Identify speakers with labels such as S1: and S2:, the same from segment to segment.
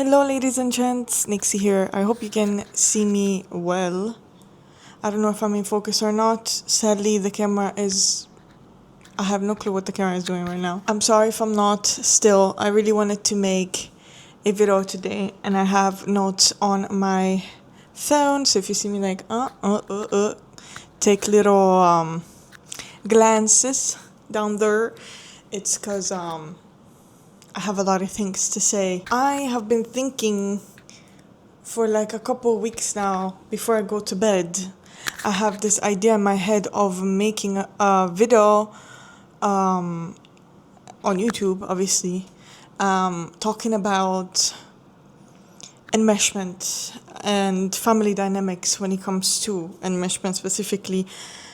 S1: Hello, ladies and gents. Nixie here. I hope you can see me well. I don't know if I'm in focus or not. Sadly, the camera is. I have no clue what the camera is doing right now. I'm sorry if I'm not. Still, I really wanted to make a video today, and I have notes on my phone. So if you see me like, take little glances down there, it's because I have a lot of things to say. I have been thinking for like a couple of weeks now before I go to bed. I have this idea in my head of making a video on YouTube, obviously, talking about enmeshment and family dynamics when it comes to enmeshment specifically.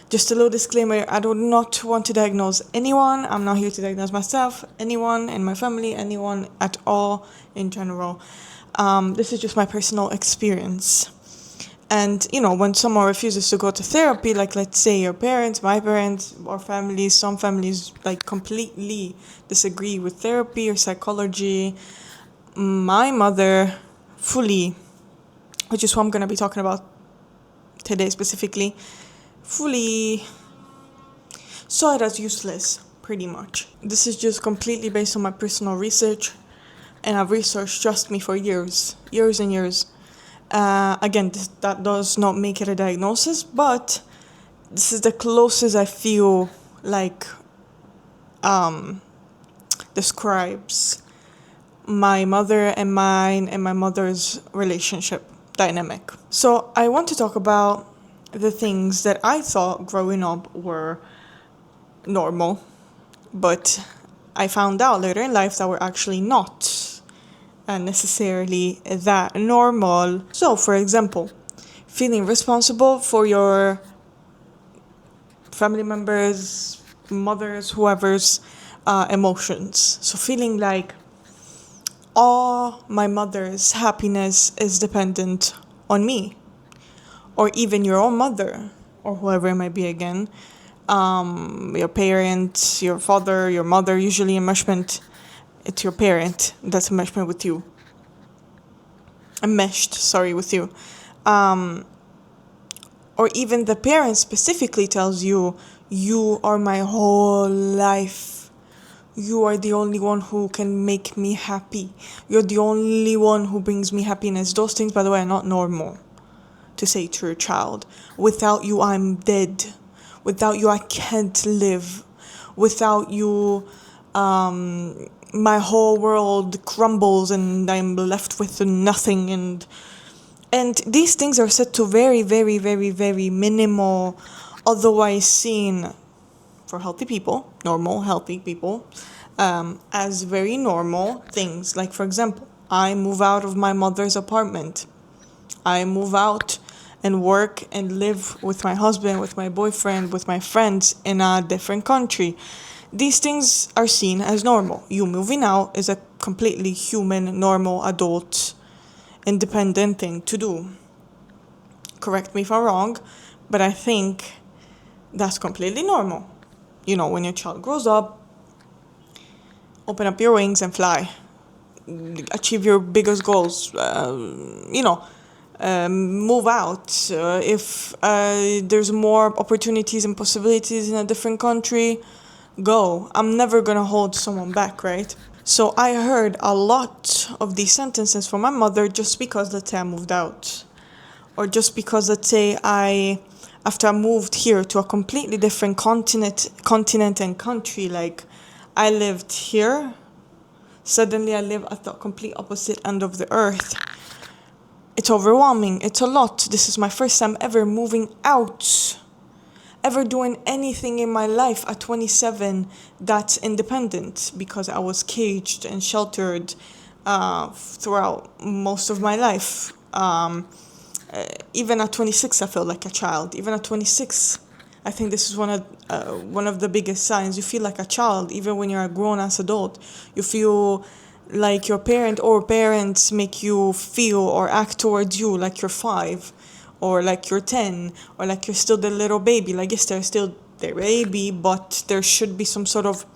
S1: Just a little disclaimer, I do not want to diagnose anyone. I'm not here to diagnose myself, anyone in my family, anyone at all in general. This is just my personal experience. And, when someone refuses to go to therapy, like let's say your parents, my parents, or families, some families like completely disagree with therapy or psychology. My mother fully, which is what I'm going to be talking about today specifically, fully saw it as useless, pretty much. This is just completely based on my personal research, and I've researched, trust me, for years and years. Again, that does not make it a diagnosis, but this is the closest I feel like describes my mother and mine and my mother's relationship dynamic. So I want to talk about the things that I thought growing up were normal, but I found out later in life that were actually not necessarily that normal. So, for example, feeling responsible for your family members, mothers, whoever's emotions. So feeling like all my mother's happiness is dependent on me, or even your own mother, or whoever it might be again, your parents, your father, your mother. Usually enmeshment, it's your parent that's enmeshment with you. With you. Or even the parent specifically tells you, you are my whole life. You are the only one who can make me happy. You're the only one who brings me happiness. Those things, by the way, are not normal to say to your child. Without you, I'm dead. Without you, I can't live. Without you, my whole world crumbles and I'm left with nothing. And these things are said to very, very, very, very minimal, otherwise seen for healthy people, normal, healthy people, as very normal things. Like, for example, I move out of my mother's apartment. I move out and work and live with my husband, with my boyfriend, with my friends in a different country. These things are seen as normal. You moving out is a completely human, normal, adult, independent thing to do. Correct me if I'm wrong, but I think that's completely normal. When your child grows up, open up your wings and fly. Achieve your biggest goals. Move out. If there's more opportunities and possibilities in a different country, go. I'm never gonna hold someone back, right? So I heard a lot of these sentences from my mother just because, let's say, I moved out. Or just because, let's say, after I moved here to a completely different continent and country, like I lived here, suddenly I live at the complete opposite end of the earth. It's overwhelming. It's a lot. This is my first time ever moving out, ever doing anything in my life at 27 that's independent, because I was caged and sheltered throughout most of my life. Even at 26, I felt like a child. Even at 26, I think this is one of the biggest signs. You feel like a child, even when you're a grown-ass adult. You feel like your parent or parents make you feel or act towards you like you're 5, or like you're 10, or like you're still the little baby. Like, yes, they're still their baby, but there should be some sort of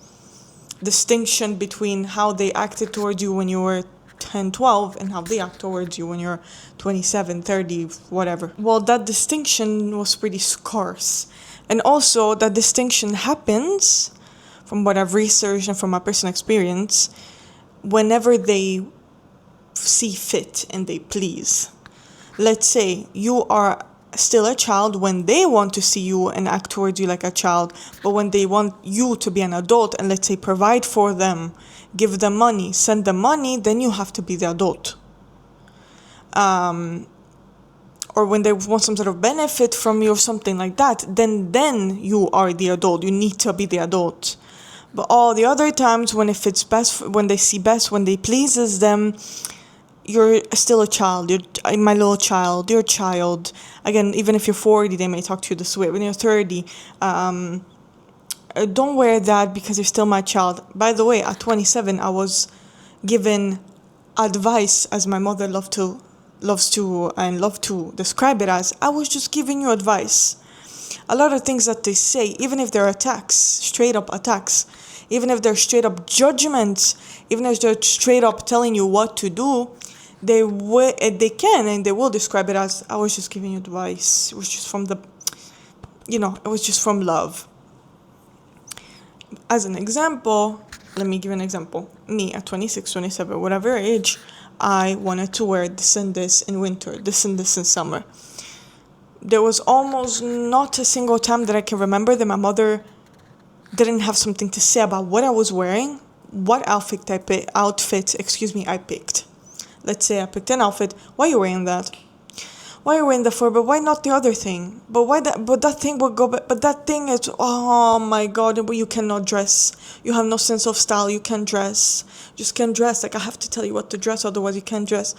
S1: distinction between how they acted towards you when you were 10, 12, and how they act towards you when you're 27, 30, whatever. Well, that distinction was pretty scarce. And also, that distinction happens, from what I've researched and from my personal experience, whenever they see fit and they please. Let's say you are still a child when they want to see you and act towards you like a child, but when they want you to be an adult and, let's say, provide for them, give them money, send them money, then you have to be the adult. Or when they want some sort of benefit from you or something like that, then you are the adult. You need to be the adult. But all the other times when it fits best, when they see best, when they pleases them, you're still a child. You're my little child. You're a child. Again, even if you're 40, they may talk to you this way. When you're 30, don't wear that because you're still my child. By the way, at 27, I was given advice, as my mother loved to describe it as. I was just giving you advice. A lot of things that they say, even if they're attacks, straight up attacks, even if they're straight up judgments, even if they're straight up telling you what to do, they can and they will describe it as, I was just giving you advice. It was just from it was just from love. As an example, let me give an example. Me at 26, 27, whatever age, I wanted to wear this and this in winter, this and this in summer. There was almost not a single time that I can remember that my mother didn't have something to say about what I was wearing, what outfit I picked. Let's say I picked an outfit. Why are you wearing that? Why are you wearing that for? But why not the other thing? But why that? But that thing would go. But that thing is. Oh my God! You cannot dress. You have no sense of style. You can't dress. Just can't dress. Like, I have to tell you what to dress, otherwise you can't dress.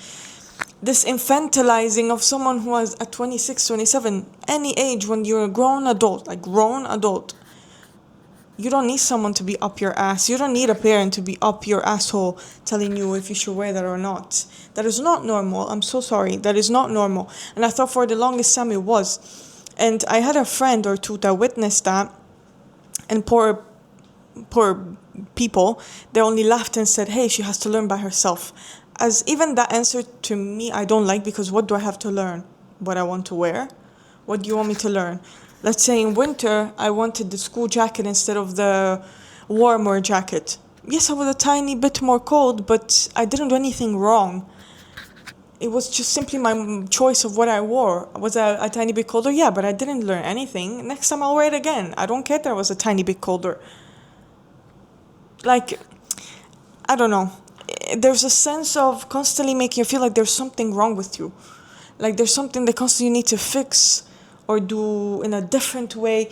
S1: This infantilizing of someone who was at 26, 27, any age, when you're a grown adult, you don't need someone to be up your ass. You don't need a parent to be up your asshole telling you if you should wear that or not. That is not normal. I'm so sorry. That is not normal. And I thought for the longest time it was. And I had a friend or two that witnessed that. And poor people, they only laughed and said, hey, she has to learn by herself. As even that answer to me, I don't like, because what do I have to learn? What I want to wear? What do you want me to learn? Let's say in winter, I wanted the school jacket instead of the warmer jacket. Yes, I was a tiny bit more cold, but I didn't do anything wrong. It was just simply my choice of what I wore. Was I a tiny bit colder? Yeah, but I didn't learn anything. Next time I'll wear it again. I don't care that I was a tiny bit colder. Like, I don't know. There's a sense of constantly making you feel like there's something wrong with you. Like there's something that constantly you need to fix or do in a different way,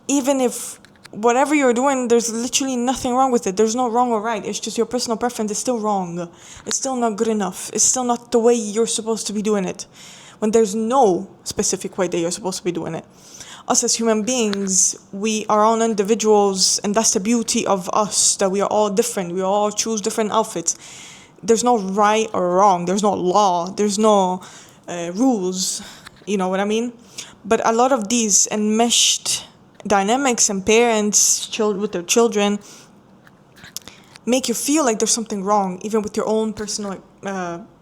S1: even if whatever you're doing, there's literally nothing wrong with it. There's no wrong or right. It's just your personal preference is still wrong. It's still not good enough. It's still not the way you're supposed to be doing it, when there's no specific way that you're supposed to be doing it. Us as human beings, we are all individuals, and that's the beauty of us, that we are all different. We all choose different outfits. There's no right or wrong. There's no law. There's no rules. You know what I mean? But a lot of these enmeshed dynamics and parents with their children make you feel like there's something wrong, even with your own personal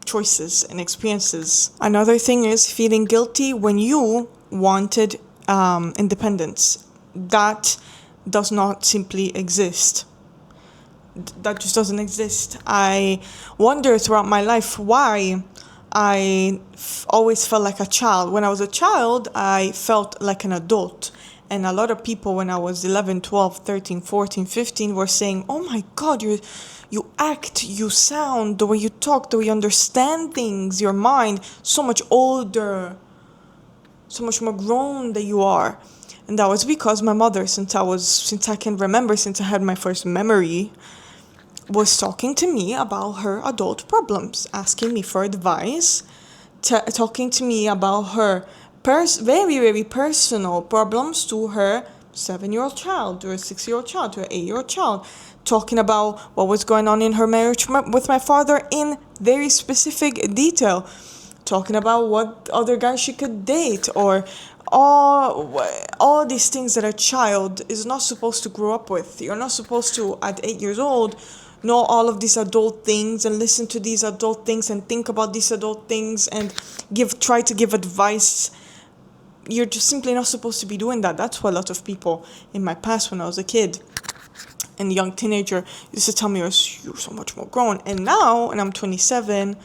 S1: choices and experiences. Another thing is feeling guilty when you wanted independence. That does not simply exist. That just doesn't exist. I wonder throughout my life why I always felt like a child. When I was a child, I felt like an adult. And a lot of people when I was 11, 12, 13, 14, 15 were saying, oh my God, you act, you sound, the way you talk, the way you understand things, your mind, so much older, so much more grown that you are. And that was because my mother, since I can remember, since I had my first memory, was talking to me about her adult problems, asking me for advice, talking to me about her very, very personal problems to her 7-year-old child, to her 6-year-old child, to her 8-year-old child, talking about what was going on in her marriage with my father in very specific detail, talking about what other guys she could date, or all these things that a child is not supposed to grow up with. You're not supposed to, at 8 years old, know all of these adult things and listen to these adult things and think about these adult things and try to give advice. You're just simply not supposed to be doing that. That's why a lot of people in my past, when I was a kid and a young teenager, used to tell me, you're so much more grown. And now, and I'm 27,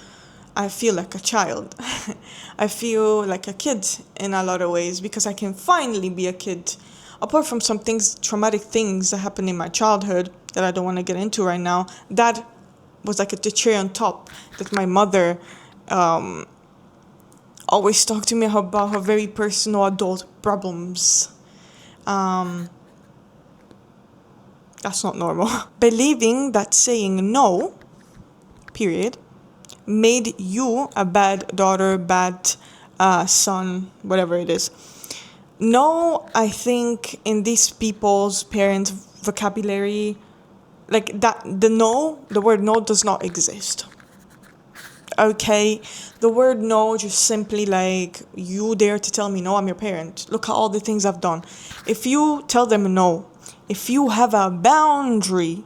S1: I feel like a child. I feel like a kid in a lot of ways because I can finally be a kid. Apart from some things, traumatic things that happened in my childhood that I don't want to get into right now, that was like the cherry on top, that my mother always talked to me about her very personal adult problems. That's not normal. Believing that saying no, period, made you a bad daughter, bad son, whatever it is. No, I think in these people's parents' vocabulary, like that, the word no does not exist. Okay, the word no just simply like, you dare to tell me no, I'm your parent. Look at all the things I've done. If you tell them no, if you have a boundary,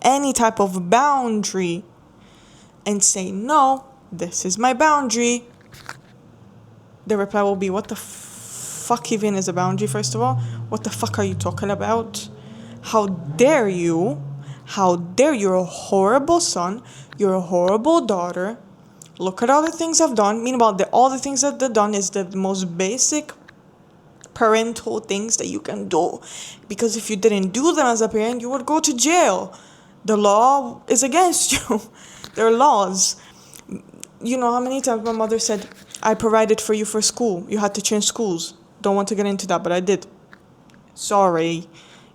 S1: any type of boundary, and say no, this is my boundary, the reply will be, what the fuck even is a boundary, first of all? What the fuck are you talking about? How dare you? How dare you? You're a horrible son. You're a horrible daughter. Look at all the things I've done. Meanwhile, all the things that they've done is the most basic parental things that you can do. Because if you didn't do them as a parent, you would go to jail. The law is against you. There are laws. You know how many times my mother said, I provided for you for school. You had to change schools. Don't want to get into that, but I did. Sorry.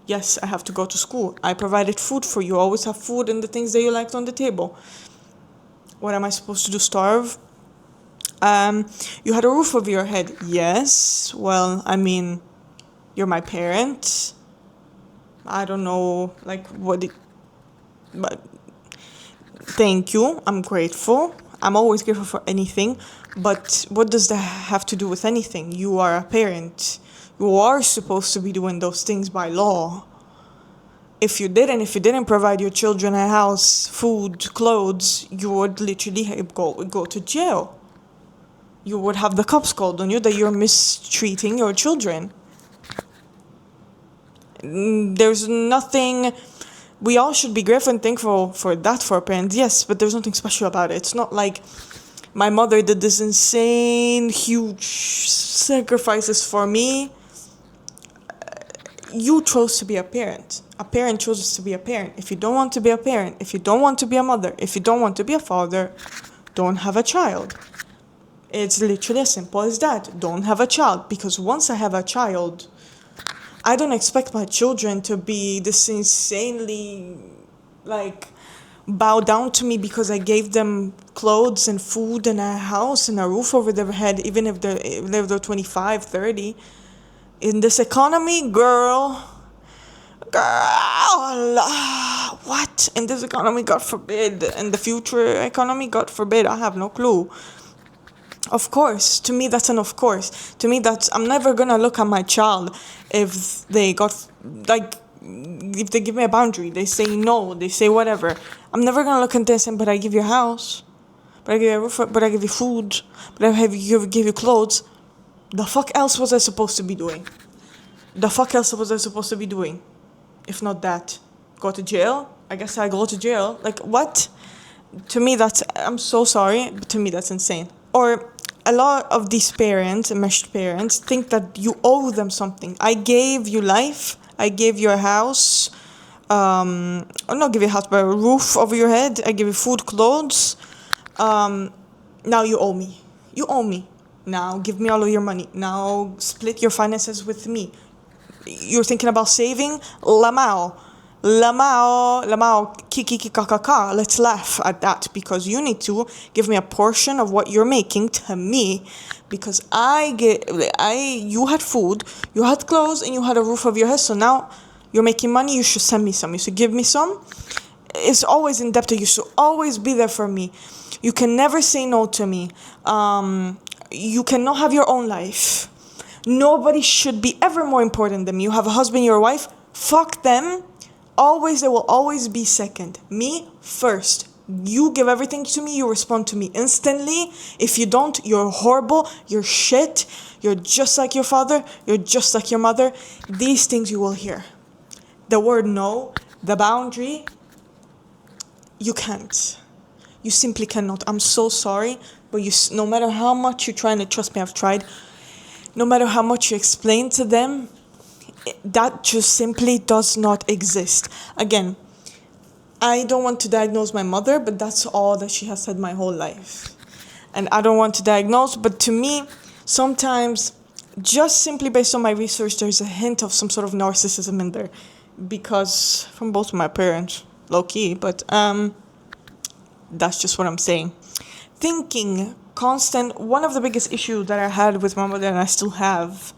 S1: Yes, I have to go to school. I provided food for you. Always have food and the things that you liked on the table. What am I supposed to do? Starve? You had a roof over your head. Yes. Well, I mean, you're my parent. I don't know, like, but thank you. I'm grateful. I'm always grateful for anything. But what does that have to do with anything? You are a parent. You are supposed to be doing those things by law. If you didn't provide your children a house, food, clothes, you would literally go to jail. You would have the cops called on you that you're mistreating your children. There's nothing. We all should be grateful and thankful for that for our parents, yes, but there's nothing special about it. It's not like my mother did this insane, huge sacrifices for me. You chose to be a parent. A parent chooses to be a parent. If you don't want to be a parent, if you don't want to be a mother, if you don't want to be a father, don't have a child. It's literally as simple as that. Don't have a child. Because once I have a child, I don't expect my children to be this insanely, like, bow down to me because I gave them clothes and food and a house and a roof over their head, even if they're 25, 30. In this economy, girl, what? In this economy, God forbid. In the future economy, God forbid. I have no clue. Of course. To me, that's an of course. To me, I'm never gonna look at my child if they if they give me a boundary, they say no, they say whatever. I'm never gonna look at this and, but I give you a house, but I give you a roof, but I give you food, but I give you clothes. The fuck else was I supposed to be doing? If not that, go to jail? I guess I go to jail. Like, what? To me, I'm so sorry, but to me, that's insane. Or a lot of these parents, enmeshed parents, think that you owe them something. I gave you life. I gave you a house. Or not give you a house, but a roof over your head. I give you food, clothes. Now you owe me. You owe me. Now give me all of your money. Now split your finances with me. You're thinking about saving? Lamao, kikikikakaka. Let's laugh at that, because you need to give me a portion of what you're making to me, because you had food, you had clothes, and you had a roof over your head. So now you're making money. You should send me some. You should give me some. It's always in debt. You should always be there for me. You can never say no to me. You cannot have your own life. Nobody should be ever more important than me. You have a husband, your wife. Fuck them. They will always be second. Me, first. You give everything to me, you respond to me instantly. If you don't, you're horrible, you're shit, you're just like your father, you're just like your mother. These things you will hear. The word no, the boundary, you can't. You simply cannot. I'm so sorry, but no matter how much you're trying to, trust me, I've tried, no matter how much you explain to them, that just simply does not exist. Again, I don't want to diagnose my mother, but that's all that she has said my whole life. And I don't want to diagnose, but to me, sometimes, just simply based on my research, there's a hint of some sort of narcissism in there. Because, from both of my parents, low-key, but that's just what I'm saying. Thinking, one of the biggest issues that I had with my mother, and I still have,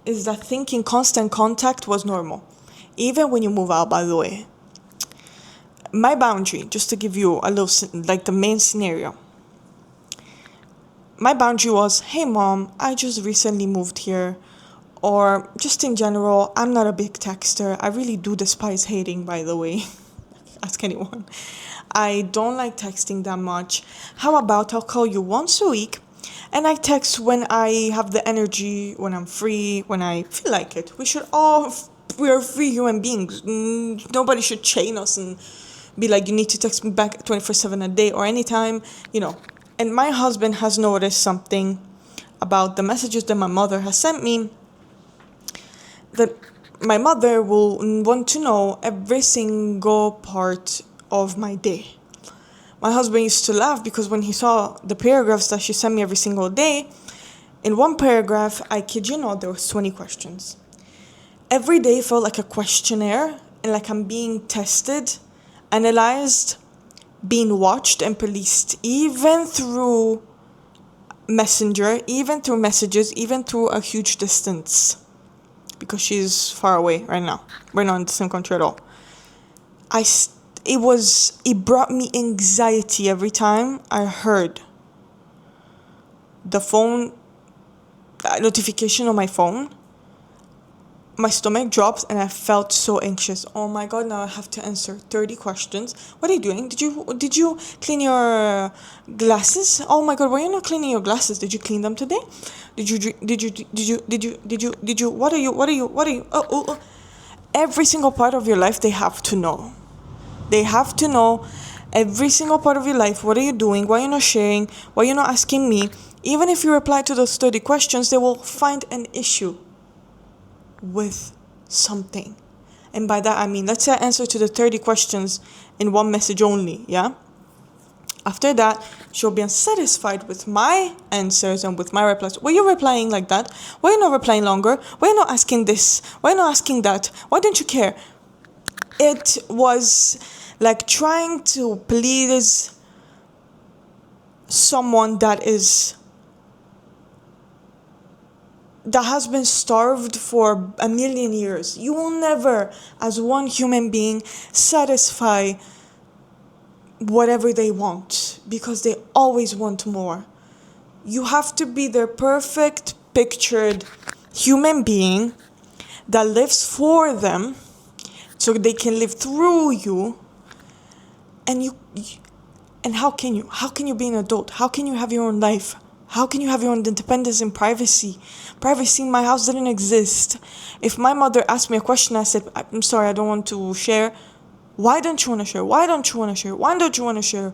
S1: is that thinking constant contact was normal. Even when you move out, by the way. My boundary, just to give you a little, like the main scenario. My boundary was, hey mom, I just recently moved here. Or just in general, I'm not a big texter. I really do despise hating, by the way. Ask anyone. I don't like texting that much. How about I'll call you once a week and I text when I have the energy, when I'm free, when I feel like it. We're free human beings. Nobody should chain us and be like, you need to text me back 24/7 a day or anytime, And my husband has noticed something about the messages that my mother has sent me, that my mother will want to know every single part of my day. My husband used to laugh because when he saw the paragraphs that she sent me every single day, in one paragraph, I kid you not, there was 20 questions. Every day felt like a questionnaire and like I'm being tested, analyzed, being watched and policed, even through messenger, even through messages, even through a huge distance. Because she's far away right now. We're not in the same country at all. It brought me anxiety every time I heard the phone notification on my phone. My stomach drops and I felt so anxious. Oh my god, now I have to answer 30 questions. What are you doing? Did you clean your glasses? Oh my god, why are you not cleaning your glasses? Did you clean them today? Did you what are you? Oh. Every single part of your life they have to know. They have to know every single part of your life. What are you doing? Why are you not sharing? Why are you not asking me? Even if you reply to those 30 questions, they will find an issue with something. And by that I mean, let's say I answer to the 30 questions in one message only, yeah? After that, she'll be unsatisfied with my answers and with my replies. Why are you replying like that? Why are you not replying longer? Why are you not asking this? Why are you not asking that? Why don't you care? It was like trying to please someone that has been starved for a million years. You will never, as one human being, satisfy whatever they want, because they always want more. You have to be their perfect pictured human being that lives for them so they can live through you. And how can you be an adult? How can you have your own life? How can you have your own independence and privacy? Privacy in my house didn't exist. If my mother asked me a question, I said, I'm sorry, I don't want to share. Why don't you want to share? Why don't you want to share? Why don't you want to share?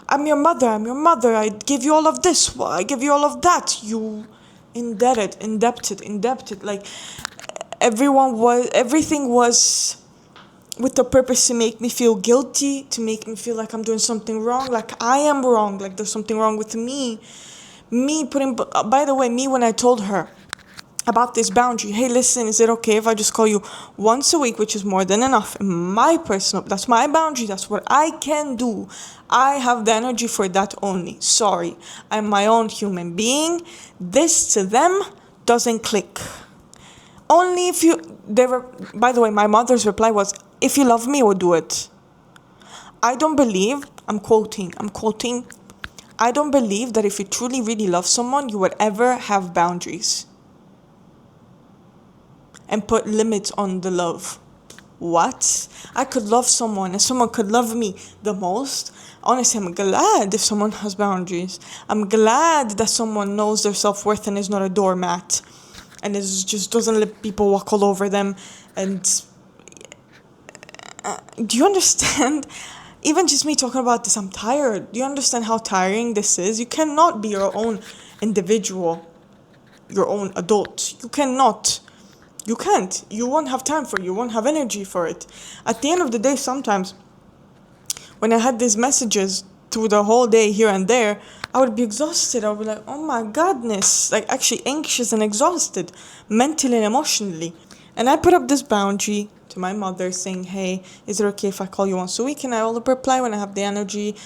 S1: I'm your mother. I give you all of this. I give you all of that. You indebted. Like everything was with the purpose to make me feel guilty, to make me feel like I'm doing something wrong, like I am wrong, like there's something wrong with me. By the way, when I told her about this boundary, hey, listen, is it okay if I just call you once a week, which is more than enough? That's my boundary. That's what I can do. I have the energy for that only. Sorry, I'm my own human being. This to them doesn't click. Only if by the way, my mother's reply was, if you love me, we'll do it. I don't believe, I'm quoting, I don't believe that if you truly, really love someone, you would ever have boundaries and put limits on the love. What? I could love someone and someone could love me the most. Honestly, I'm glad if someone has boundaries. I'm glad that someone knows their self-worth and is not a doormat and is just doesn't let people walk all over them. And do you understand? Even just me talking about this, I'm tired. Do you understand how tiring this is? You cannot be your own individual, your own adult. You cannot. You can't. You won't have time for it. You won't have energy for it. At the end of the day, sometimes, when I had these messages through the whole day here and there, I would be exhausted. I would be like, oh my goodness, like actually anxious and exhausted, mentally and emotionally. And I put up this boundary to my mother saying, hey, is it okay if I call you once a week? And I will reply when I have the energy.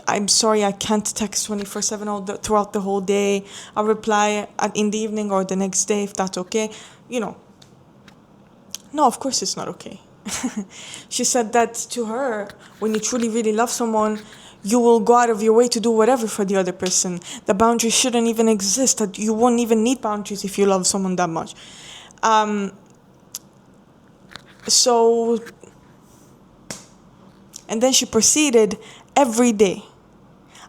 S1: I'm sorry, I can't text 24/7 throughout the whole day. I'll reply in the evening or the next day if that's okay. You know, no, of course it's not okay. She said that to her, when you truly really love someone, you will go out of your way to do whatever for the other person. The boundaries shouldn't even exist. That you won't even need boundaries if you love someone that much. So, and then she proceeded every day.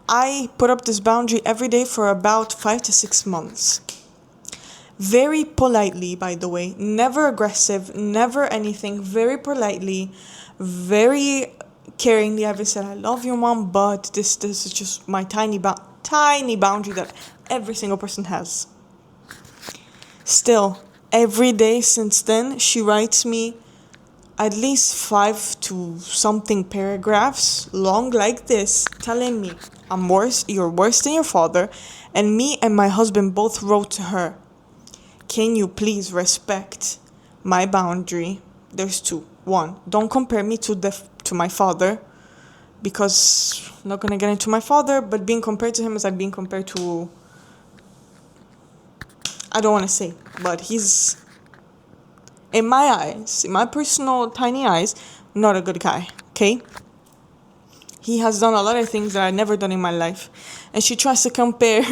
S1: I put up this boundary every day for about 5 to 6 months. Very politely, by the way, never aggressive, never anything, very politely, very caringly. I said, I love you, mom, but this is just my tiny boundary that every single person has. Still, every day since then, she writes me at least 5 to something paragraphs long like this, telling me I'm worse, you're worse than your father, and me and my husband both wrote to her, can you please respect my boundary? There's 2. 1, don't compare me to my father, because I'm not gonna get into my father, but being compared to him is like being compared to, I don't want to say, but he's, in my eyes, in my personal tiny eyes, not a good guy, okay? He has done a lot of things that I've never done in my life. And she tries to compare.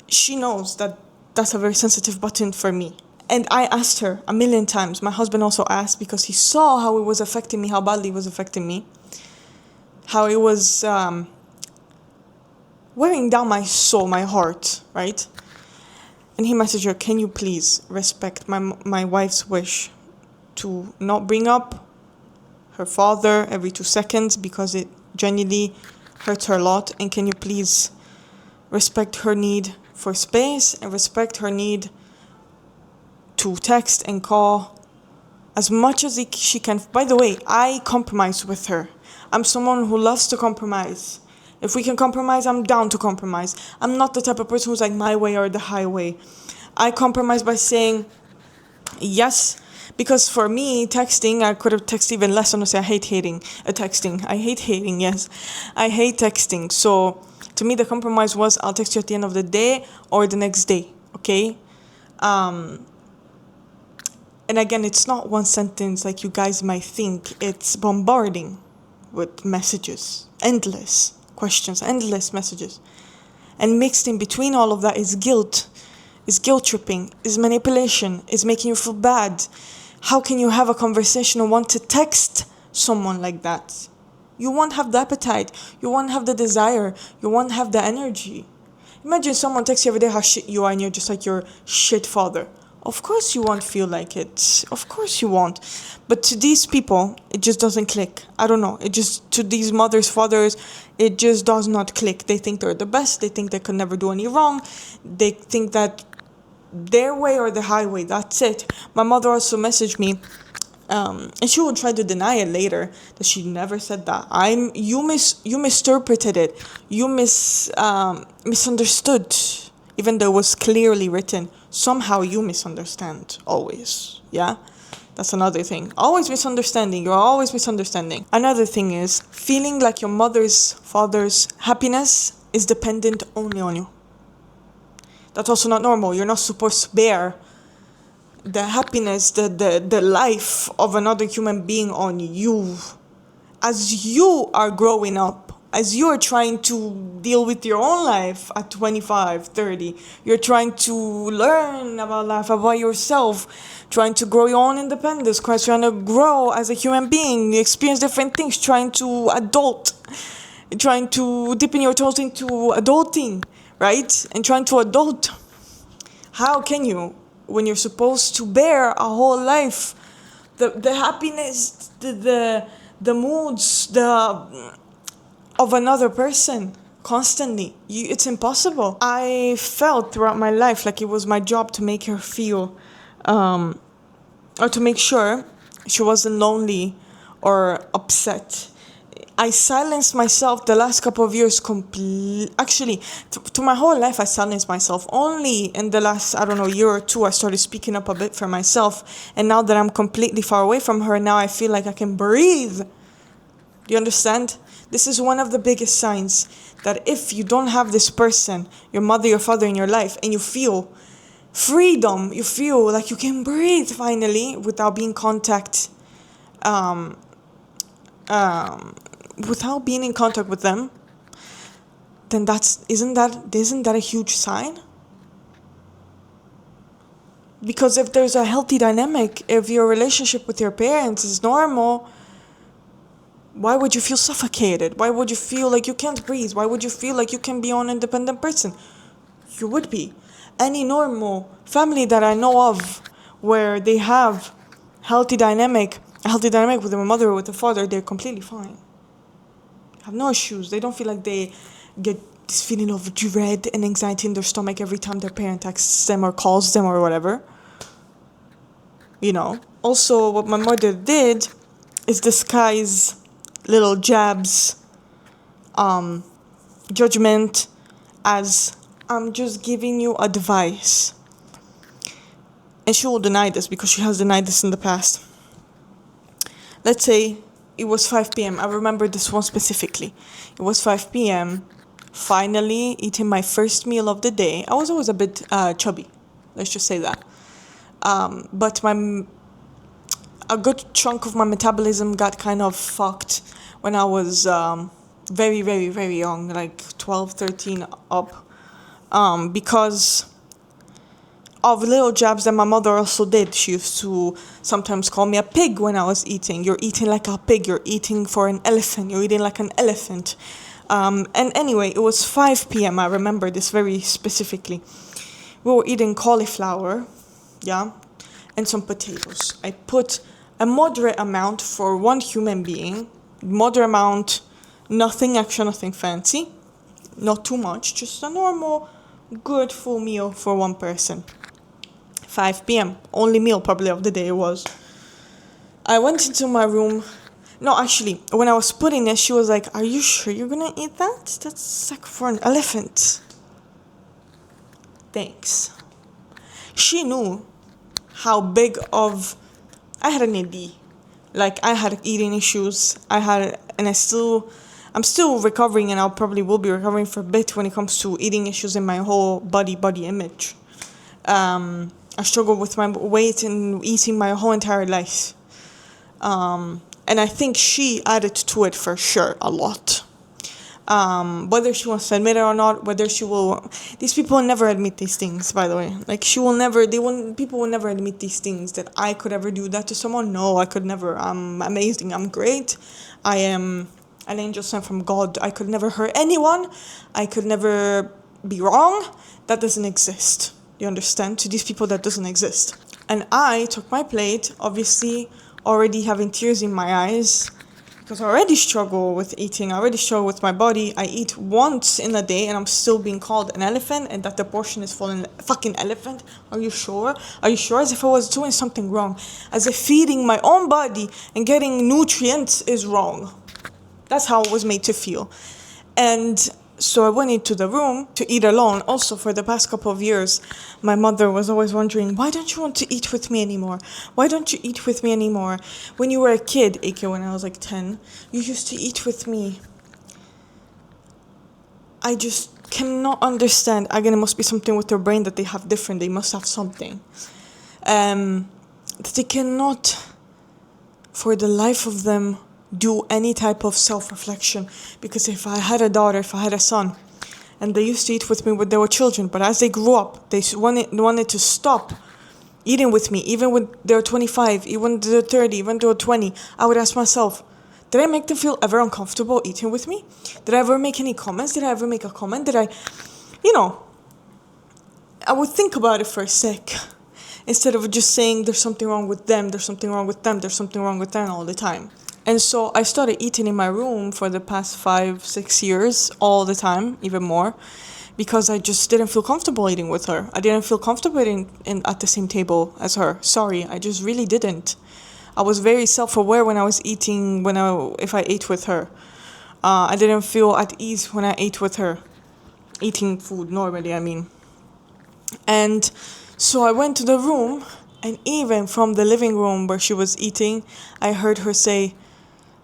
S1: She knows that that's a very sensitive button for me. And I asked her a million times. My husband also asked because he saw how it was affecting me, how badly it was affecting me. How it was wearing down my soul, my heart, right? And he messaged her, can you please respect my wife's wish to not bring up her father every 2 seconds because it genuinely hurts her a lot. And can you please respect her need for space and respect her need to text and call as much as she can. By the way, I compromise with her. I'm someone who loves to compromise. If we can compromise, I'm down to compromise. I'm not the type of person who's like my way or the highway. I compromise by saying yes, because for me, texting, I could have texted even less. Honestly, I hate texting. I hate hating, yes. I hate texting. So to me, the compromise was I'll text you at the end of the day or the next day, okay? And again, it's not one sentence like you guys might think. It's bombarding with messages, endless questions, endless messages. And mixed in between all of that is guilt tripping, is manipulation, is making you feel bad. How can you have a conversation and want to text someone like that? You won't have the appetite, you won't have the desire, you won't have the energy. Imagine someone texts you every day how shit you are and you're just like your shit father. Of course you won't feel like it. Of course you won't. But to these people, it just doesn't click. I don't know. To these mothers, fathers, it just does not click. They think they're the best. They think they could never do any wrong. They think that their way or the highway, that's it. My mother also messaged me, and she would try to deny it later, that she never said that. You misinterpreted it. You misunderstood. Even though it was clearly written, somehow you misunderstand always, yeah? That's another thing. Always misunderstanding. You're always misunderstanding. Another thing is feeling like your mother's, father's happiness is dependent only on you. That's also not normal. You're not supposed to bear the happiness, the life of another human being on you. As you are growing up, as you're trying to deal with your own life at 25, 30. You're trying to learn about life, about yourself, trying to grow your own independence, trying to grow as a human being, experience different things, trying to adult, trying to dipping your toes into adulting, right? And trying to adult. How can you, when you're supposed to bear a whole life, the happiness, the moods, of another person constantly? It's impossible. I felt throughout my life like it was my job to make her feel, or to make sure she wasn't lonely or upset. I silenced myself the last couple of years actually, to my whole life I silenced myself. Only in the last, I don't know, year or two I started speaking up a bit for myself. And now that I'm completely far away from her, now I feel like I can breathe. Do you understand? This is one of the biggest signs that if you don't have this person, your mother, your father in your life, and you feel freedom, you feel like you can breathe finally without being without being in contact with them, then isn't that a huge sign? Because if there's a healthy dynamic, if your relationship with your parents is normal, why would you feel suffocated? Why would you feel like you can't breathe? Why would you feel like you can be an independent person? You would be. Any normal family that I know of where they have a healthy dynamic with their mother or with their father, they're completely fine. Have no issues. They don't feel like they get this feeling of dread and anxiety in their stomach every time their parent texts them or calls them or whatever. Also, what my mother did is disguise little jabs, judgment as, I'm just giving you advice. And she will deny this because she has denied this in the past. Let's say it was 5 p.m. I remember this one specifically. It was 5 p.m. Finally eating my first meal of the day. I was always a bit chubby. Let's just say that. But a good chunk of my metabolism got kind of fucked when I was very, very, very young, like 12, 13 up. Because of little jabs that my mother also did. She used to sometimes call me a pig when I was eating. You're eating like a pig. You're eating for an elephant. You're eating like an elephant. And anyway, it was 5 p.m. I remember this very specifically. We were eating cauliflower, yeah, and some potatoes. I put a moderate amount for one human being. Moderate amount, nothing extra, nothing fancy. Not too much, just a normal, good full meal for one person. 5 p.m. Only meal probably of the day it was. I went into my room. No, actually, when I was putting it, she was like, are you sure you're gonna eat that? That's like for an elephant. Thanks. She knew how big of... I had an AD. Like, I had eating issues. I'm still recovering, and I'll probably will be recovering for a bit when it comes to eating issues in my whole body image. I struggle with my weight and eating my whole entire life. And I think she added to it for sure a lot. Whether she wants to admit it or not, these people will never admit these things, by the way. Like, people will never admit these things, that I could ever do that to someone. No, I could never. I'm amazing. I'm great. I am an angel sent from God. I could never hurt anyone. I could never be wrong. That doesn't exist. You understand? To these people, that doesn't exist. And I took my plate, obviously already having tears in my eyes, because I already struggle with eating. I already struggle with my body. I eat once in a day and I'm still being called an elephant, and that the portion is full of fucking elephant. Are you sure? Are you sure? As if I was doing something wrong. As if feeding my own body and getting nutrients is wrong. That's how I was made to feel. And so I went into the room to eat alone. Also, for the past couple of years, my mother was always wondering, why don't you want to eat with me anymore? Why don't you eat with me anymore? When you were a kid, aka when I was like 10, you used to eat with me. I just cannot understand. Again, it must be something with their brain that they have different. They must have something. That they cannot, for the life of them, do any type of self-reflection. Because if I had a daughter, if I had a son, and they used to eat with me when they were children, but as they grew up, they wanted to stop eating with me, even when they're 25, even when they're 30, even when they're 20, I would ask myself, did I make them feel ever uncomfortable eating with me? Did I ever make any comments? Did I ever make a comment? Did I, you know, I would think about it for a sec, instead of just saying there's something wrong with them, there's something wrong with them, there's something wrong with them all the time. And so I started eating in my room for the past 5-6 years, all the time, even more, because I just didn't feel comfortable eating with her. I didn't feel comfortable eating at the same table as her. Sorry, I just really didn't. I was very self-aware when I was eating, if I ate with her. I didn't feel at ease when I ate with her, eating food normally, I mean. And so I went to the room, and even from the living room where she was eating, I heard her say,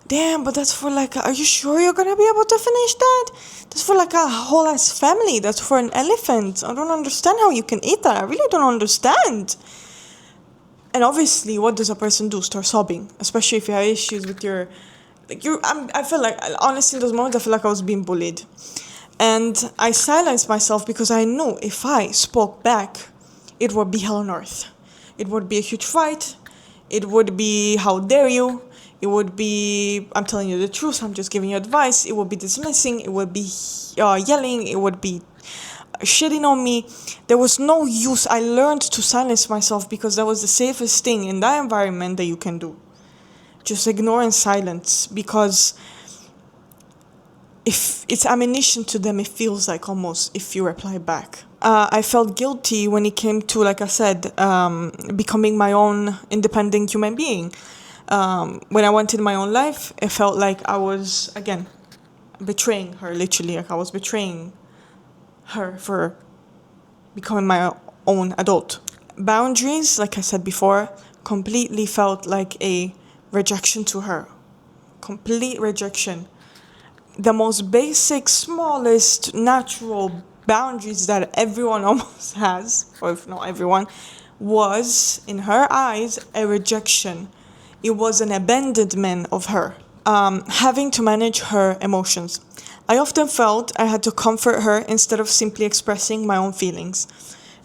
S1: damn, but that's for like, are you sure you're gonna be able to finish that? That's for like a whole ass family. That's for an elephant. I don't understand how you can eat that. I really don't understand. And obviously, what does a person do? Start sobbing, especially if you have issues with your, I feel like, honestly, in those moments, I feel like I was being bullied. And I silenced myself because I knew if I spoke back, it would be hell on earth. It would be a huge fight. It would be, how dare you? It would be, I'm telling you the truth, I'm just giving you advice. It would be dismissing. It would be yelling. It would be shitting on me. There was no use. I learned to silence myself because that was the safest thing in that environment that you can do. Just ignore and silence, because if it's ammunition to them, it feels like almost if you reply back. I felt guilty when it came to, like I said, becoming my own independent human being. When I wanted my own life, it felt like I was, again, betraying her, literally. Like I was betraying her for becoming my own adult. Boundaries, like I said before, completely felt like a rejection to her. Complete rejection. The most basic, smallest, natural boundaries that everyone almost has, or if not everyone, was, in her eyes, a rejection. It was an abandonment of her. Having to manage her emotions. I often felt I had to comfort her instead of simply expressing my own feelings.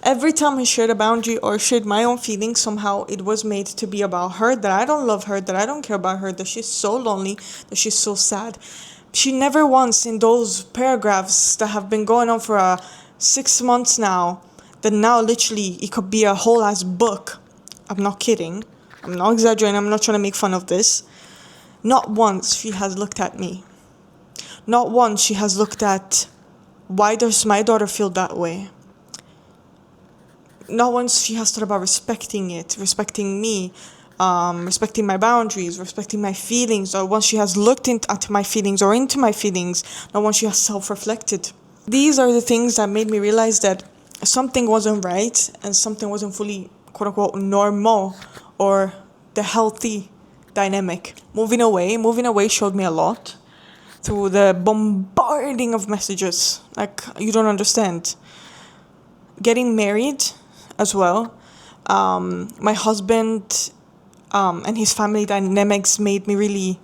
S1: Every time I shared a boundary or shared my own feelings, somehow it was made to be about her, that I don't love her, that I don't care about her, that she's so lonely, that she's so sad. She never once, in those paragraphs that have been going on for 6 months now, that now literally it could be a whole ass book. I'm not kidding. I'm not exaggerating. I'm not trying to make fun of this. Not once she has looked at me. Not once she has looked at, why does my daughter feel that way? Not once she has thought about respecting it, respecting me, respecting my boundaries, respecting my feelings, or once she has looked at my feelings or into my feelings, not once she has self-reflected. These are the things that made me realize that something wasn't right and something wasn't fully, quote-unquote, normal or the healthy dynamic. Moving away showed me a lot through the bombarding of messages. Like, you don't understand. Getting married as well. My husband and his family dynamics made me really,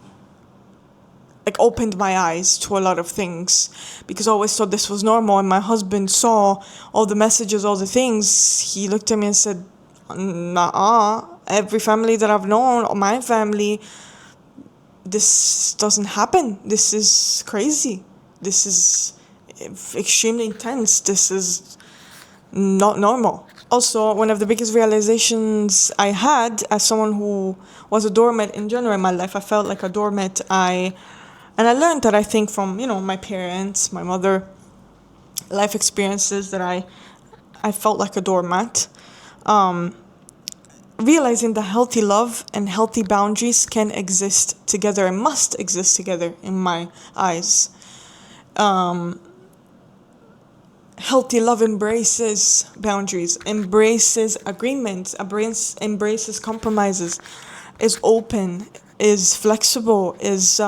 S1: opened my eyes to a lot of things, because I always thought this was normal, and my husband saw all the messages, all the things. He looked at me and said, nah, every family that I've known, or my family, this doesn't happen. This is crazy. This is extremely intense. This is not normal. Also, one of the biggest realizations I had as someone who was a doormat in general in my life, I felt like a doormat. And I learned that, I think, from, my parents, my mother, life experiences, that I felt like a doormat. Realizing that healthy love and healthy boundaries can exist together and must exist together in my eyes. Healthy love embraces boundaries, embraces agreements, embraces compromises, is open, is flexible, is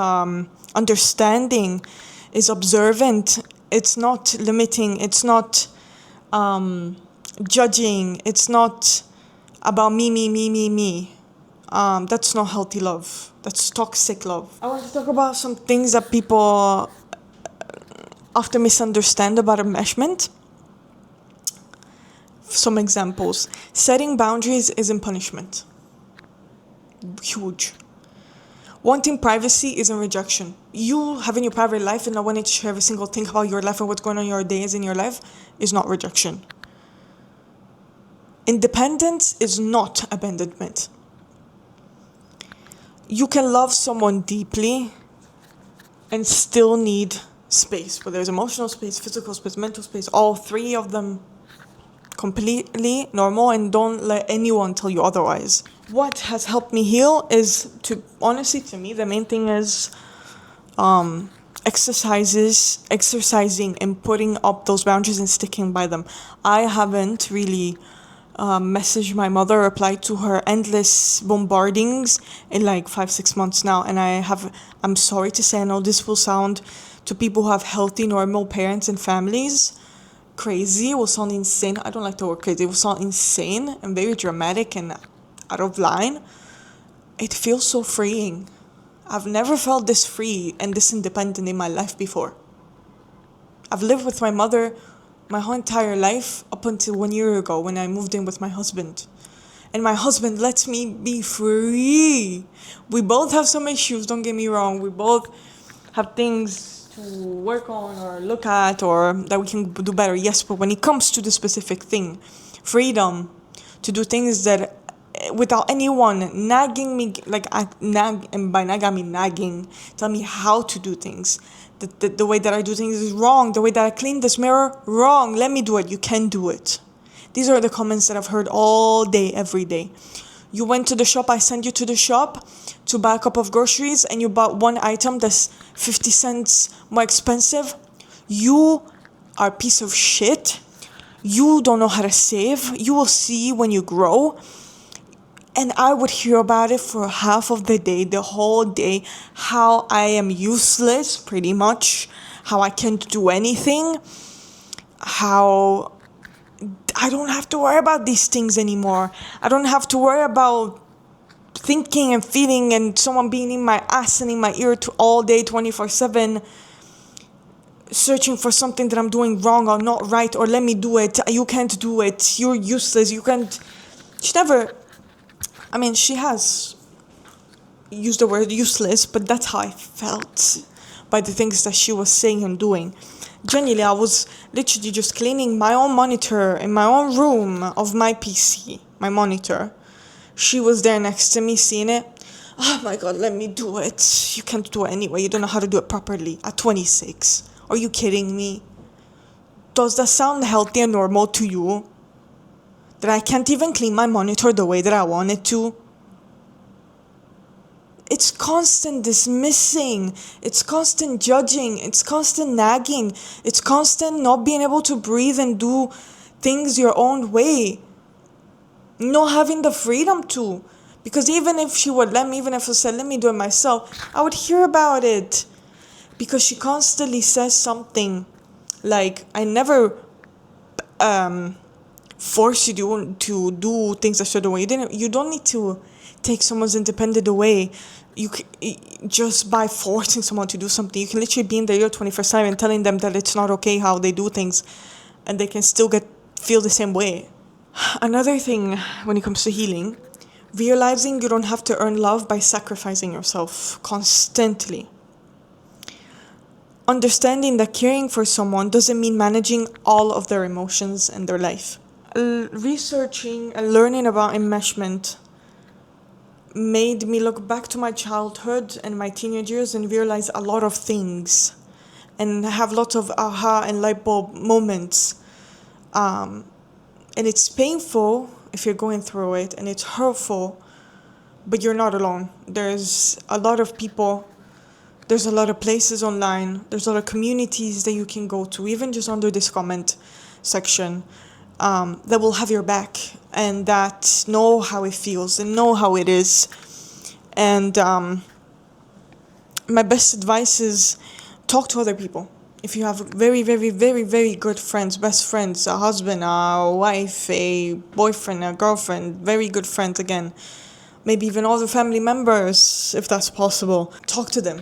S1: understanding, is observant. It's not limiting, it's not judging, it's not about me. That's not healthy love. That's toxic love. I want to talk about some things that people often misunderstand about enmeshment. Some examples. Setting boundaries isn't punishment. Huge. Wanting privacy isn't rejection. You having your private life and not wanting to share every single thing about your life and what's going on in your days in your life is not rejection. Independence is not abandonment. You can love someone deeply and still need space, whether it's emotional space, physical space, mental space, all three of them completely normal, and don't let anyone tell you otherwise. What has helped me heal is to me, the main thing is exercising and putting up those boundaries and sticking by them. I haven't really messaged my mother, replied to her endless bombardings in like 5-6 months now, and I'm sorry to say, I know this will sound to people who have healthy, normal parents and families crazy, it will sound insane. I don't like the word crazy. It will sound insane and very dramatic and out of line. It feels so freeing. I've never felt this free and this independent in my life before. I've lived with my mother my whole entire life up until 1 year ago when I moved in with my husband. And my husband lets me be free. We both have some issues, don't get me wrong. We both have things to work on or look at or that we can do better, yes, but when it comes to the specific thing, freedom to do things that without anyone nagging me, and by nag I mean nagging, tell me how to do things, the way that I do things is wrong, the way that I clean this mirror, wrong, let me do it, you can do it. These are the comments that I've heard all day, every day. You went to the shop, I sent you to the shop to buy a cup of groceries and you bought one item that's 50 cents more expensive. You are a piece of shit. You don't know how to save. You will see when you grow. And I would hear about it for half of the day, the whole day, how I am useless, pretty much, how I can't do anything, how I don't have to worry about these things anymore. I don't have to worry about thinking and feeling and someone being in my ass and in my ear all day 24/7 searching for something that I'm doing wrong or not right, or let me do it, you can't do it, you're useless, you can't. She has used the word useless, but that's how I felt by the things that she was saying and doing. Genuinely, I was literally just cleaning my own monitor in my own room of my PC, my monitor. She was there next to me seeing it. Oh my god, let me do it. You can't do it anyway. You don't know how to do it properly at 26. Are you kidding me? Does that sound healthy and normal to you? That I can't even clean my monitor the way that I want it to? It's constant dismissing, it's constant judging, it's constant nagging, it's constant not being able to breathe and do things your own way. Not having the freedom to. Because even if she would let me, even if I said, let me do it myself, I would hear about it. Because she constantly says something like, I never force you to do things a certain way. You don't need to take someone's independence away. Just by forcing someone to do something. You can literally be in the year 21st and telling them that it's not okay how they do things, and they can still feel the same way. Another thing when it comes to healing, realizing you don't have to earn love by sacrificing yourself constantly. Understanding that caring for someone doesn't mean managing all of their emotions and their life. Researching and learning about enmeshment made me look back to my childhood and my teenage years and realize a lot of things and have lots of aha and light bulb moments. And it's painful if you're going through it, and it's hurtful, but you're not alone. There's a lot of people, there's a lot of places online, there's a lot of communities that you can go to, even just under this comment section, that will have your back and that know how it feels and know how it is. And my best advice is talk to other people. If you have very, very, very, very good friends, best friends, a husband, a wife, a boyfriend, a girlfriend, very good friends again, maybe even other family members, if that's possible. Talk to them.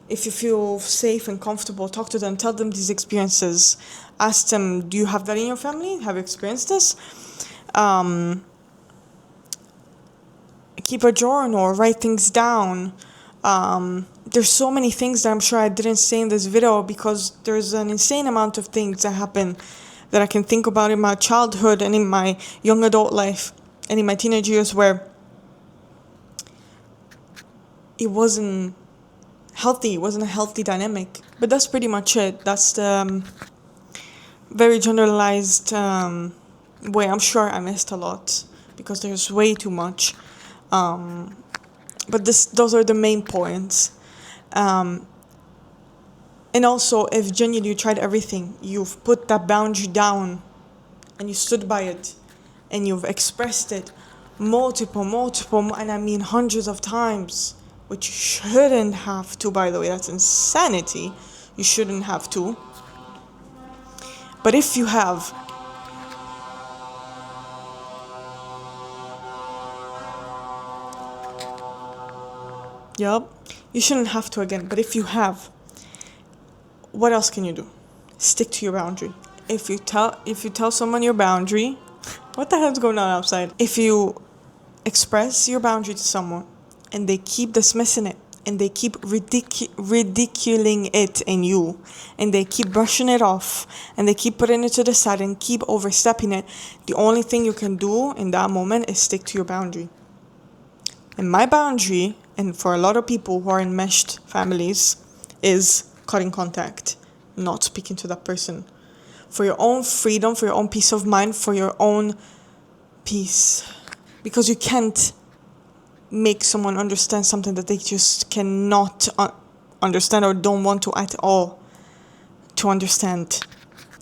S1: If you feel safe and comfortable, talk to them, tell them these experiences. Ask them, do you have that in your family? Have you experienced this? Keep a journal, write things down. There's so many things that I'm sure I didn't say in this video because there's an insane amount of things that happen that I can think about in my childhood and in my young adult life and in my teenage years where it wasn't healthy, it wasn't a healthy dynamic. But that's pretty much it. That's the very generalized way. I'm sure I missed a lot because there's way too much. But those are the main points. And also, if genuinely you tried everything, you've put that boundary down and you stood by it and you've expressed it multiple, and I mean hundreds of times, which you shouldn't have to, by the way, that's insanity. You shouldn't have to. But if you have, you shouldn't have to again. But if you have, what else can you do? Stick to your boundary. If you tell someone your boundary, what the hell's going on outside? If you express your boundary to someone and they keep dismissing it and they keep ridiculing it in you and they keep brushing it off and they keep putting it to the side and keep overstepping it, the only thing you can do in that moment is stick to your boundary. And my boundary, and for a lot of people who are in enmeshed families, is cutting contact, not speaking to that person. For your own freedom, for your own peace of mind, for your own peace. Because you can't make someone understand something that they just cannot understand or don't want to at all to understand.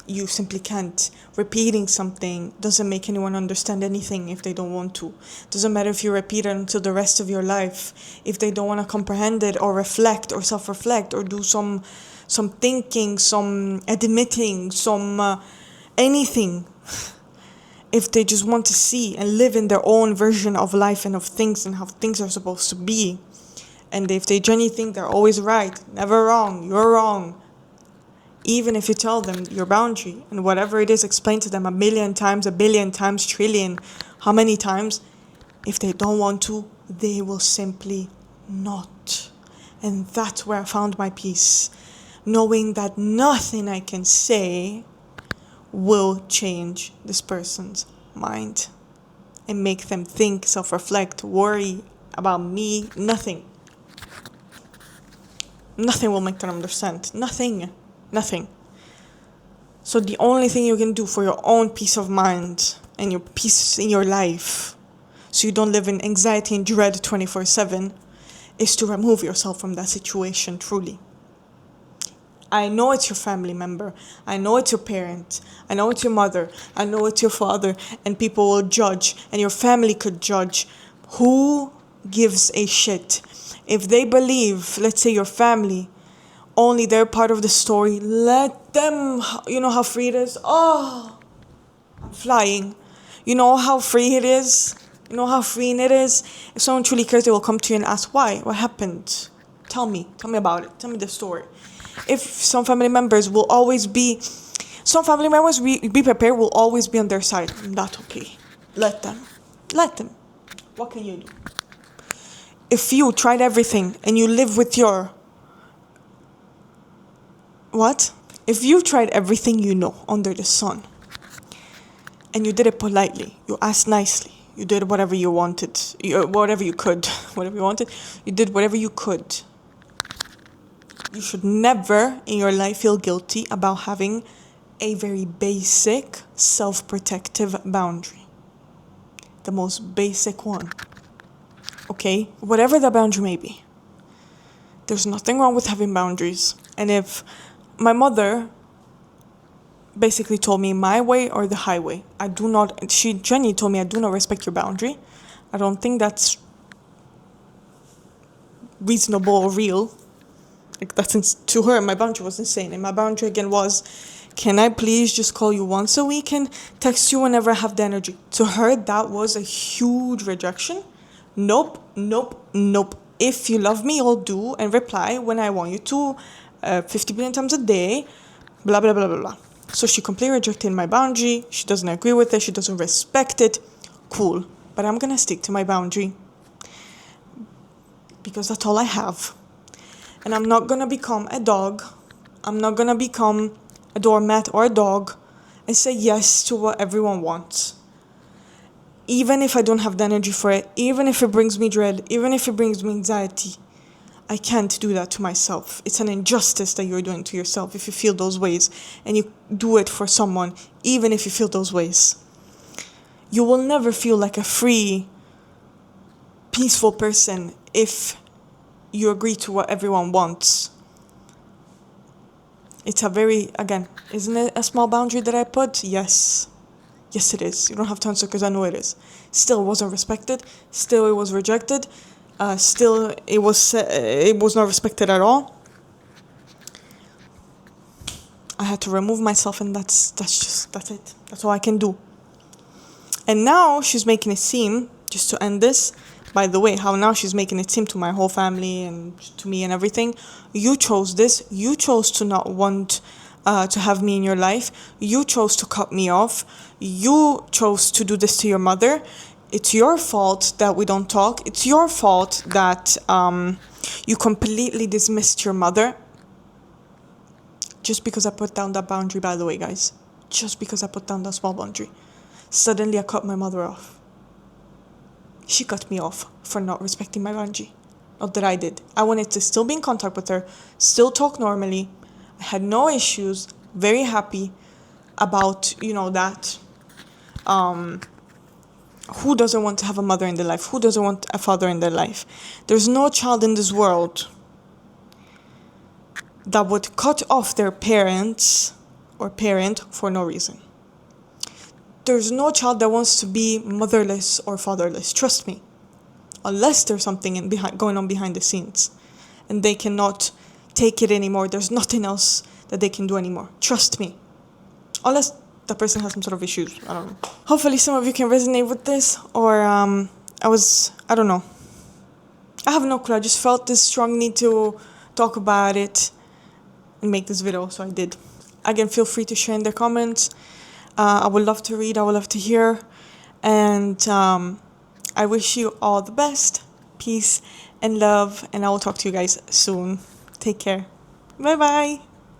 S1: You simply can't. Repeating something doesn't make anyone understand anything if they don't want to. Doesn't matter if you repeat it until the rest of your life. If they don't want to comprehend it or reflect or self-reflect or do some thinking, some admitting, some anything. If they just want to see and live in their own version of life and of things and how things are supposed to be. And if they genuinely think they're always right, never wrong, you're wrong. Even if you tell them your boundary and whatever it is, explain to them 1,000,000 times, 1,000,000,000 times, trillion, how many times, if they don't want to, they will simply not. And that's where I found my peace. Knowing that nothing I can say will change this person's mind and make them think, self-reflect, worry about me. Nothing will make them understand. Nothing. So the only thing you can do for your own peace of mind and your peace in your life, so you don't live in anxiety and dread 24/7, is to remove yourself from that situation truly. I know it's your family member. I know it's your parent. I know it's your mother. I know it's your father. And people will judge. And your family could judge. Who gives a shit? If they believe, let's say your family, only they're part of the story, let them. You know how free it is? Oh, I'm flying. You know how free it is? You know how freeing it is? If someone truly cares, they will come to you and ask, why? What happened? Tell me about it. Tell me the story. If some family members be prepared, will always be on their side. That's okay. Let them. What can you do? If you tried everything and you live with your... What? If you tried everything you know under the sun and you did it politely, you asked nicely, you did whatever you wanted, whatever you could, whatever you wanted, you did whatever you could. You should never in your life feel guilty about having a very basic self-protective boundary. The most basic one. Okay? Whatever the boundary may be. There's nothing wrong with having boundaries. And if my mother basically told me my way or the highway, she genuinely told me I do not respect your boundary. I don't think that's reasonable or real. Like to her, my boundary was insane. And my boundary again was, can I please just call you once a week and text you whenever I have the energy? To her, that was a huge rejection. Nope, nope, nope. If you love me, you'll do and reply when I want you to, 50 billion times a day, blah, blah, blah, blah, blah. So she completely rejected my boundary. She doesn't agree with it. She doesn't respect it. Cool. But I'm going to stick to my boundary because that's all I have. And I'm not going to become a dog. I'm not going to become a doormat or a dog and say yes to what everyone wants. Even if I don't have the energy for it, even if it brings me dread, even if it brings me anxiety, I can't do that to myself. It's an injustice that you're doing to yourself if you feel those ways and you do it for someone, even if you feel those ways. You will never feel like a free, peaceful person if you agree to what everyone wants. It's a very, again, isn't it a small boundary that I put? Yes. Yes, it is. You don't have to answer because I know it is. Still, it wasn't respected. Still, it was rejected. Still, it was not respected at all. I had to remove myself, and that's it. That's all I can do. And now she's making it seem, just to end this, by the way, how now she's making it seem to my whole family and to me and everything. You chose this. You chose to not want to have me in your life. You chose to cut me off. You chose to do this to your mother. It's your fault that we don't talk. It's your fault that you completely dismissed your mother. Just because I put down that boundary, by the way, guys. Just because I put down that small boundary. Suddenly I cut my mother off. She cut me off for not respecting my boundary. Not that I did. I wanted to still be in contact with her, still talk normally. I had no issues, very happy about, that. Who doesn't want to have a mother in their life? Who doesn't want a father in their life? There's no child in this world that would cut off their parents or parent for no reason. There's no child that wants to be motherless or fatherless, trust me. Unless there's something going on behind the scenes and they cannot take it anymore. There's nothing else that they can do anymore. Trust me. Unless the person has some sort of issues. I don't know. Hopefully some of you can resonate with this. Or I don't know. I have no clue. I just felt this strong need to talk about it and make this video. So I did. Again, feel free to share in the comments. I would love to read. I would love to hear. And I wish you all the best. Peace and love. And I will talk to you guys soon. Take care. Bye bye.